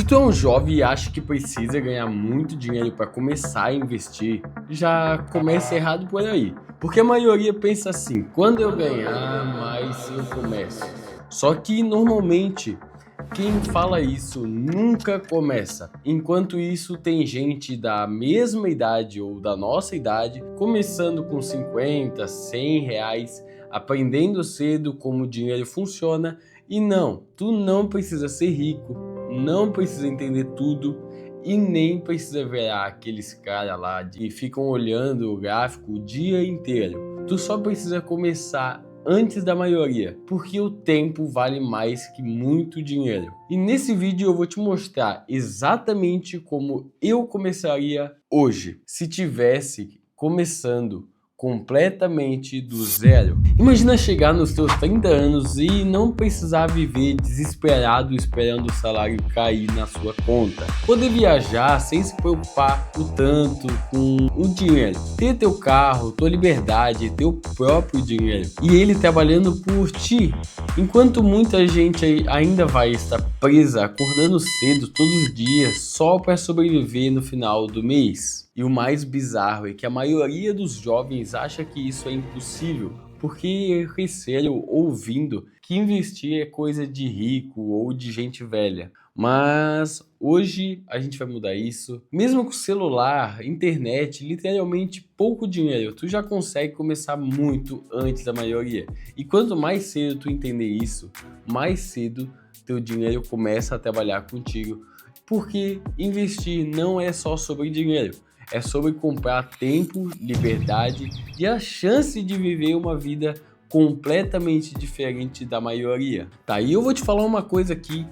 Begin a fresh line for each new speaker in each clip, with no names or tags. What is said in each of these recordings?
tu é um jovem e acha que precisa ganhar muito dinheiro para começar a investir, já começa errado por aí. Porque a maioria pensa assim, quando eu ganhar mais eu começo. Só que normalmente quem fala isso nunca começa. Enquanto isso, tem gente da mesma idade ou da nossa idade, começando com 50, 100 reais, aprendendo cedo como o dinheiro funciona. E não, tu não precisa ser rico, não precisa entender tudo e nem precisa ver aqueles caras lá que ficam olhando o gráfico o dia inteiro. Tu só precisa começar antes da maioria, porque o tempo vale mais que muito dinheiro. E nesse vídeo eu vou te mostrar exatamente como eu começaria hoje, se tivesse começando completamente do zero. Imagina chegar nos seus 30 anos e não precisar viver desesperado esperando o salário cair na sua conta. Poder viajar sem se preocupar o tanto com o dinheiro. Ter teu carro, tua liberdade, teu próprio dinheiro. E ele trabalhando por ti. Enquanto muita gente ainda vai estar presa, acordando cedo todos os dias só para sobreviver no final do mês. E o mais bizarro é que a maioria dos jovens acha que isso é impossível, porque cresceram ouvindo que investir é coisa de rico ou de gente velha. Mas hoje a gente vai mudar isso. Mesmo com celular, internet, literalmente pouco dinheiro, tu já consegue começar muito antes da maioria. E quanto mais cedo tu entender isso, mais cedo teu dinheiro começa a trabalhar contigo. Porque investir não é só sobre dinheiro. É sobre comprar tempo, liberdade e a chance de viver uma vida completamente diferente da maioria. Tá, e eu vou te falar uma coisa aqui,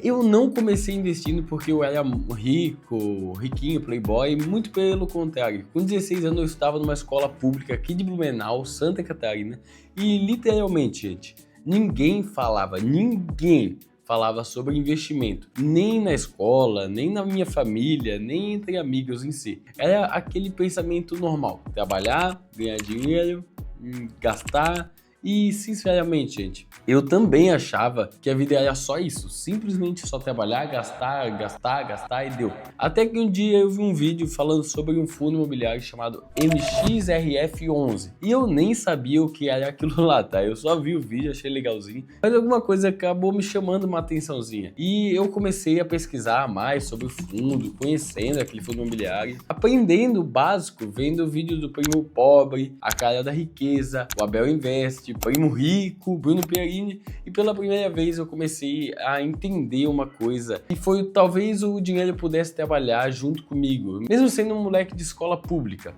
eu não comecei investindo porque eu era riquinho, playboy, muito pelo contrário. Com 16 anos eu estava numa escola pública aqui de Blumenau, Santa Catarina, e literalmente, gente, ninguém falava sobre investimento, nem na escola, nem na minha família, nem entre amigos em si. Era aquele pensamento normal, trabalhar, ganhar dinheiro, gastar. E sinceramente, gente, eu também achava que a vida era só isso, simplesmente só trabalhar, gastar e deu. Até que um dia eu vi um vídeo falando sobre um fundo imobiliário chamado MXRF11 e eu nem sabia o que era aquilo lá, tá? Eu só vi o vídeo, achei legalzinho, mas alguma coisa acabou me chamando uma atençãozinha e eu comecei a pesquisar mais sobre o fundo, conhecendo aquele fundo imobiliário, aprendendo o básico, vendo o vídeo do Primo Pobre, A Cara da Riqueza, o Abel Invest, Primo Rico, Bruno Pierini, e pela primeira vez eu comecei a entender uma coisa, e foi talvez o dinheiro pudesse trabalhar junto comigo, mesmo sendo um moleque de escola pública.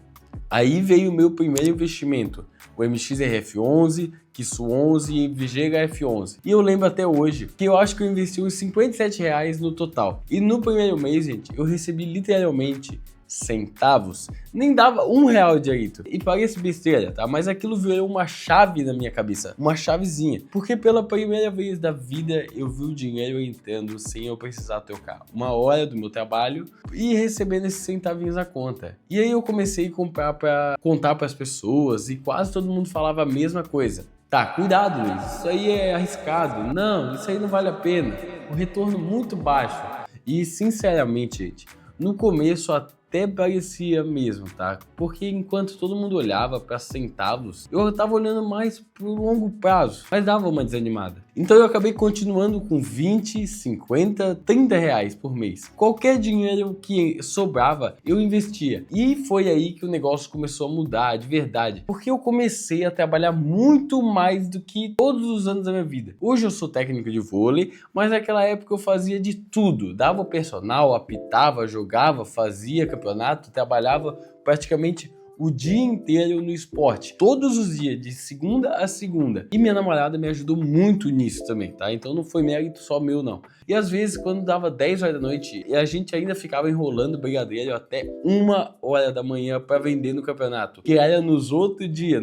Aí veio o meu primeiro investimento, o MXRF11, KISS11 e VGHF11. E eu lembro até hoje que eu acho que eu investi uns R$57 no total. E no primeiro mês, gente, eu recebi literalmente centavos, nem dava R$1 direito. E parece besteira, tá? Mas aquilo virou uma chave na minha cabeça, uma chavezinha. Porque pela primeira vez da vida eu vi o dinheiro entrando sem eu precisar trocar uma hora do meu trabalho e recebendo esses centavinhos na conta. E aí eu comecei a comprar para contar para as pessoas e quase todo mundo falava a mesma coisa. Tá, cuidado, Luiz, isso aí é arriscado. Não, isso aí não vale a pena. O retorno muito baixo. E sinceramente, gente, no começo até parecia mesmo, tá? Porque enquanto todo mundo olhava para centavos, eu tava olhando mais pro longo prazo, mas dava uma desanimada. Então eu acabei continuando com 20, 50, 30 reais por mês. Qualquer dinheiro que sobrava, eu investia. E foi aí que o negócio começou a mudar de verdade, porque eu comecei a trabalhar muito mais do que todos os anos da minha vida. Hoje eu sou técnico de vôlei, mas naquela época eu fazia de tudo. Dava personal, apitava, jogava, fazia campeonato, trabalhava praticamente o dia inteiro no esporte, todos os dias, de segunda a segunda. E minha namorada me ajudou muito nisso também, tá? Então não foi mérito só meu, não. E às vezes, quando dava 10 horas da noite, a gente ainda ficava enrolando brigadeiro até 1 hora da manhã para vender no campeonato, que era no outro dia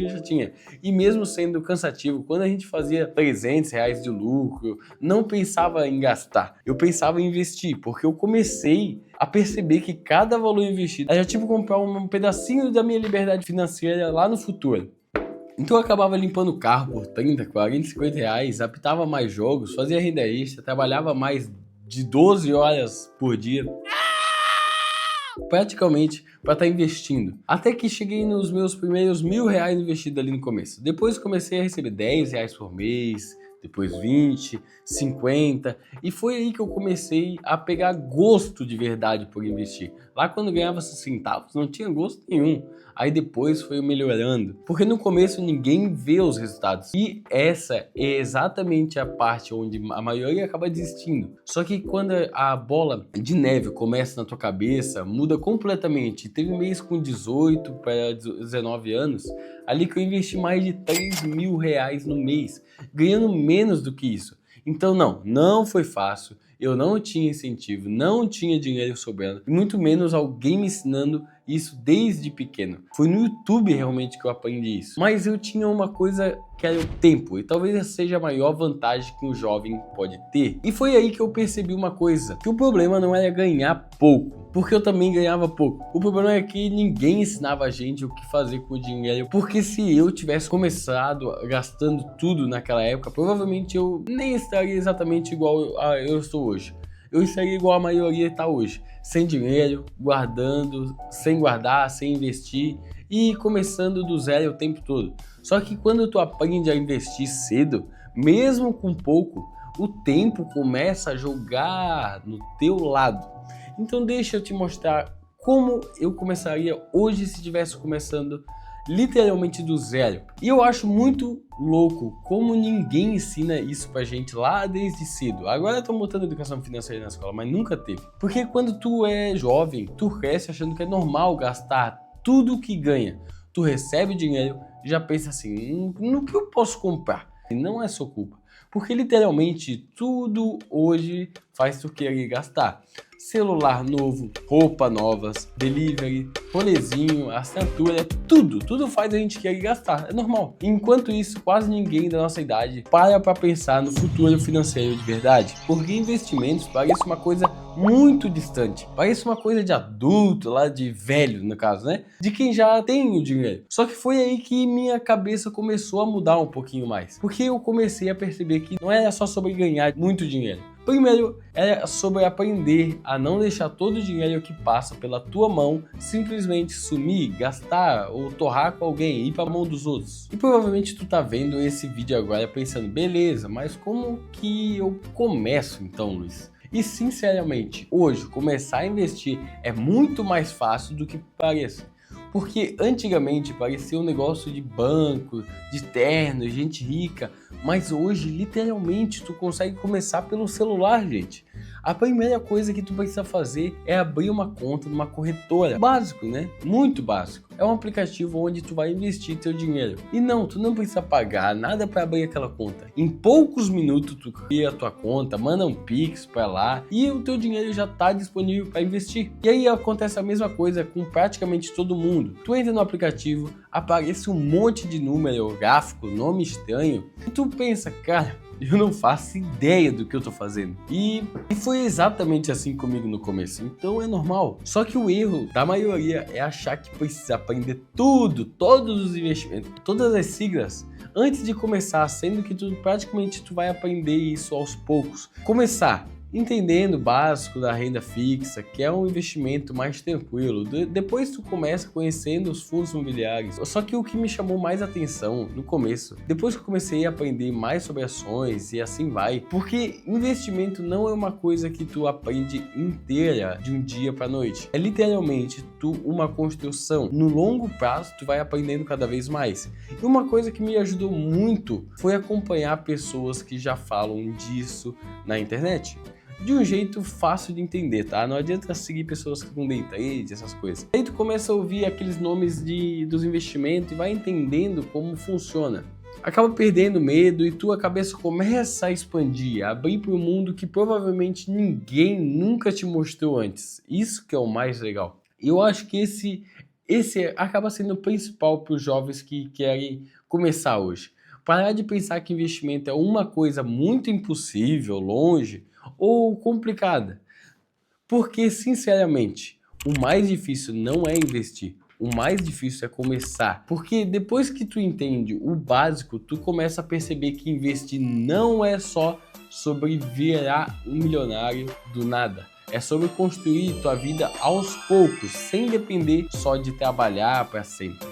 já tinha. E mesmo sendo cansativo, quando a gente fazia R$300 de lucro, não pensava em gastar, eu pensava em investir, porque eu comecei a perceber que cada valor investido era tipo comprar um pedacinho da minha liberdade financeira lá no futuro. Então eu acabava limpando o carro por 30, 40, 50 reais, apitava mais jogos, fazia renda extra, trabalhava mais de 12 horas por dia, praticamente para estar investindo. Até que cheguei nos meus primeiros R$ 1.000 investidos ali no começo. Depois comecei a receber R$ 10 por mês, depois 20, 50, e foi aí que eu comecei a pegar gosto de verdade por investir. Lá quando ganhava centavos não tinha gosto nenhum. Aí depois foi melhorando, porque no começo ninguém vê os resultados. E essa é exatamente a parte onde a maioria acaba desistindo. Só que quando a bola de neve começa na tua cabeça, muda completamente. Teve mês com 18 para 19 anos, ali que eu investi mais de R$ 3.000 no mês, ganhando menos do que isso. Então não foi fácil. Eu não tinha incentivo, não tinha dinheiro sobrando, e muito menos alguém me ensinando isso desde pequeno. Foi no YouTube realmente que eu aprendi isso. Mas eu tinha uma coisa que era o tempo, e talvez essa seja a maior vantagem que um jovem pode ter. E foi aí que eu percebi uma coisa, que o problema não era ganhar pouco, porque eu também ganhava pouco. O problema é que ninguém ensinava a gente o que fazer com o dinheiro, porque se eu tivesse começado gastando tudo naquela época, provavelmente eu nem estaria exatamente igual eu estou hoje. Eu estaria igual a maioria está hoje, sem dinheiro, guardando, sem guardar, sem investir e começando do zero o tempo todo. Só que quando tu aprende a investir cedo, mesmo com pouco, o tempo começa a jogar no teu lado. Então deixa eu te mostrar como eu começaria hoje se estivesse começando literalmente do zero. E eu acho muito louco como ninguém ensina isso pra gente lá desde cedo. Agora estão botando educação financeira na escola, mas nunca teve. Porque quando tu é jovem, tu cresce achando que é normal gastar tudo que ganha. Tu recebe dinheiro e já pensa assim, no que eu posso comprar? E não é sua culpa. Porque literalmente tudo hoje faz tu querer gastar. Celular novo, roupa novas, delivery, rolezinho, assinatura, tudo faz a gente querer gastar, é normal. Enquanto isso, quase ninguém da nossa idade para pensar no futuro financeiro de verdade, porque investimentos parece uma coisa muito distante, parece uma coisa de adulto, lá de velho no caso, né? De quem já tem o dinheiro. Só que foi aí que minha cabeça começou a mudar um pouquinho mais, porque eu comecei a perceber que não era só sobre ganhar muito dinheiro. Primeiro, é sobre aprender a não deixar todo o dinheiro que passa pela tua mão simplesmente sumir, gastar ou torrar com alguém, ir para a mão dos outros. E provavelmente tu tá vendo esse vídeo agora pensando, beleza, mas como que eu começo então, Luiz? E sinceramente, hoje começar a investir é muito mais fácil do que parece. Porque antigamente parecia um negócio de banco, de terno, gente rica, mas hoje literalmente tu consegue começar pelo celular, gente. A primeira coisa que tu precisa fazer é abrir uma conta numa corretora. Básico, né? Muito básico. É um aplicativo onde tu vai investir teu dinheiro. E não, tu não precisa pagar nada para abrir aquela conta. Em poucos minutos tu cria a tua conta, manda um Pix para lá e o teu dinheiro já está disponível para investir. E aí acontece a mesma coisa com praticamente todo mundo. Tu entra no aplicativo, aparece um monte de número, gráfico, nome estranho e tu pensa, cara, eu não faço ideia do que eu tô fazendo. E foi exatamente assim comigo no começo. Então é normal. Só que o erro da maioria é achar que precisa aprender tudo, todos os investimentos, todas as siglas, antes de começar, sendo que praticamente tu vai aprender isso aos poucos. Começar entendendo o básico da renda fixa, que é um investimento mais tranquilo. Depois tu começa conhecendo os fundos imobiliários. Só que o que me chamou mais atenção no começo, depois que eu comecei a aprender mais sobre ações e assim vai, porque investimento não é uma coisa que tu aprende inteira de um dia para noite. É literalmente uma construção. No longo prazo tu vai aprendendo cada vez mais. E uma coisa que me ajudou muito foi acompanhar pessoas que já falam disso na internet. De um jeito fácil de entender, tá? Não adianta seguir pessoas que com day trade, essas coisas. Aí tu começa a ouvir aqueles nomes dos investimentos e vai entendendo como funciona. Acaba perdendo medo e tua cabeça começa a expandir, a abrir para um mundo que provavelmente ninguém nunca te mostrou antes. Isso que é o mais legal. E eu acho que esse acaba sendo o principal para os jovens que querem começar hoje. Parar de pensar que investimento é uma coisa muito impossível, longe ou complicada. Porque, sinceramente, o mais difícil não é investir. O mais difícil é começar, porque depois que tu entende o básico, tu começa a perceber que investir não é só sobre virar um milionário do nada. É sobre construir tua vida aos poucos, sem depender só de trabalhar para sempre.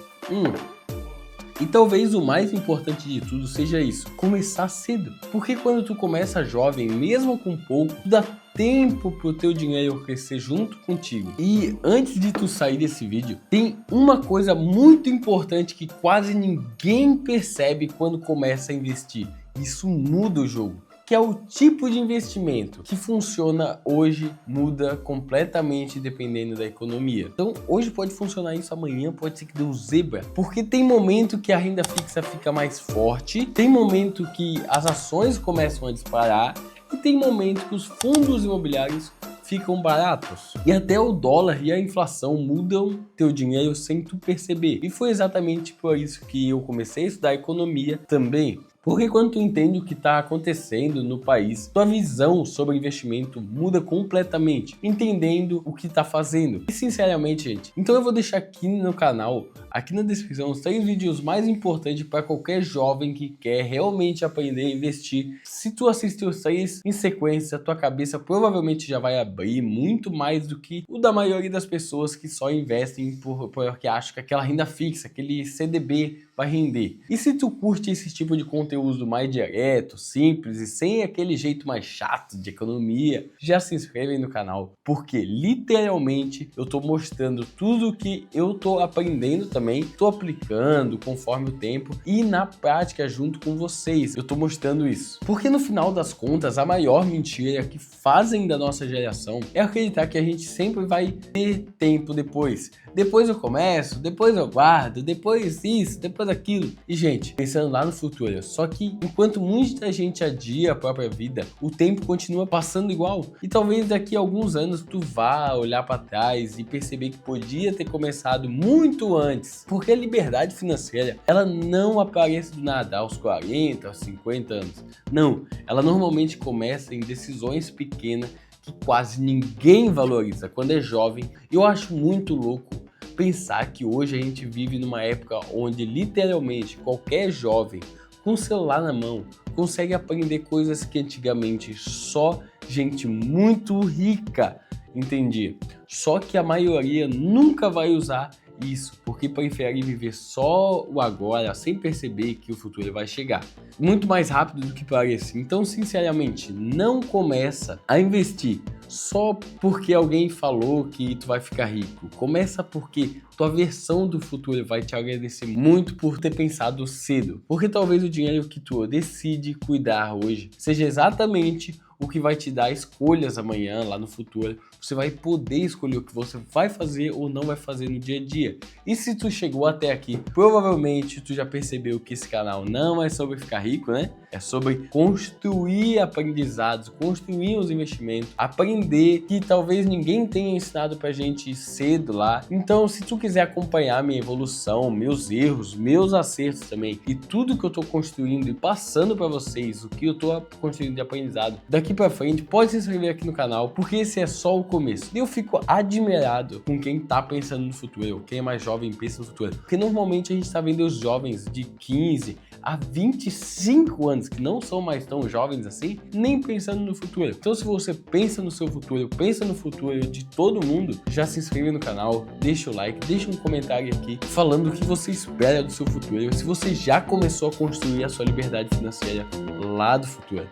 E talvez o mais importante de tudo seja isso, começar cedo. Porque quando tu começa jovem, mesmo com pouco, tu dá tempo pro teu dinheiro crescer junto contigo. E antes de tu sair desse vídeo, tem uma coisa muito importante que quase ninguém percebe quando começa a investir. Isso muda o jogo. Que é o tipo de investimento que funciona hoje, muda completamente dependendo da economia. Então hoje pode funcionar isso, amanhã pode ser que dê um zebra, porque tem momento que a renda fixa fica mais forte, tem momento que as ações começam a disparar e tem momento que os fundos imobiliários ficam baratos. E até o dólar e a inflação mudam teu dinheiro sem tu perceber. E foi exatamente por isso que eu comecei a estudar economia também. Porque quando tu entende o que está acontecendo no país, tua visão sobre investimento muda completamente, entendendo o que está fazendo. E sinceramente, gente, então eu vou deixar aqui no canal, aqui na descrição, os 3 vídeos mais importantes para qualquer jovem que quer realmente aprender a investir. Se tu assistir os 3 em sequência, tua cabeça provavelmente já vai abrir muito mais do que o da maioria das pessoas que só investem porque acham que aquela renda fixa, aquele CDB vai render. E se tu curte esse tipo de conteúdo mais direto, simples e sem aquele jeito mais chato de economia, já se inscreve aí no canal, porque literalmente eu tô mostrando tudo que eu tô aprendendo também, tô aplicando conforme o tempo e na prática junto com vocês, eu tô mostrando isso. Porque no final das contas, a maior mentira que fazem da nossa geração é acreditar que a gente sempre vai ter tempo depois. Depois eu começo, depois eu guardo, depois isso, depois aquilo. E gente, pensando lá no futuro, só que enquanto muita gente adia a própria vida, o tempo continua passando igual. E talvez daqui a alguns anos tu vá olhar para trás e perceber que podia ter começado muito antes. Porque a liberdade financeira, ela não aparece do nada aos 40, aos 50 anos. Não, ela normalmente começa em decisões pequenas que quase ninguém valoriza quando é jovem. Eu acho muito louco pensar que hoje a gente vive numa época onde literalmente qualquer jovem com o celular na mão consegue aprender coisas que antigamente só gente muito rica entendia. Só que a maioria nunca vai usar isso, porque prefere viver só o agora, sem perceber que o futuro vai chegar. Muito mais rápido do que parece. Então, sinceramente, não começa a investir só porque alguém falou que tu vai ficar rico. Começa porque tua versão do futuro vai te agradecer muito por ter pensado cedo. Porque talvez o dinheiro que tu decide cuidar hoje seja exatamente o que vai te dar escolhas amanhã, lá no futuro. Você vai poder escolher o que você vai fazer ou não vai fazer no dia a dia. E se tu chegou até aqui, provavelmente tu já percebeu que esse canal não é sobre ficar rico, né? É sobre construir aprendizados, construir os investimentos, aprender que talvez ninguém tenha ensinado pra gente cedo lá. Então, se tu quiser acompanhar minha evolução, meus erros, meus acertos também e tudo que eu tô construindo e passando pra vocês, o que eu tô construindo de aprendizado, daqui pra frente, pode se inscrever aqui no canal, porque esse é só o começo. E eu fico admirado com quem tá pensando no futuro, quem é mais jovem pensa no futuro. Porque normalmente a gente tá vendo os jovens de 15 a 25 anos, que não são mais tão jovens assim, nem pensando no futuro. Então se você pensa no seu futuro, pensa no futuro de todo mundo, já se inscreve no canal, deixa o like, deixa um comentário aqui falando o que você espera do seu futuro, se você já começou a construir a sua liberdade financeira lá do futuro.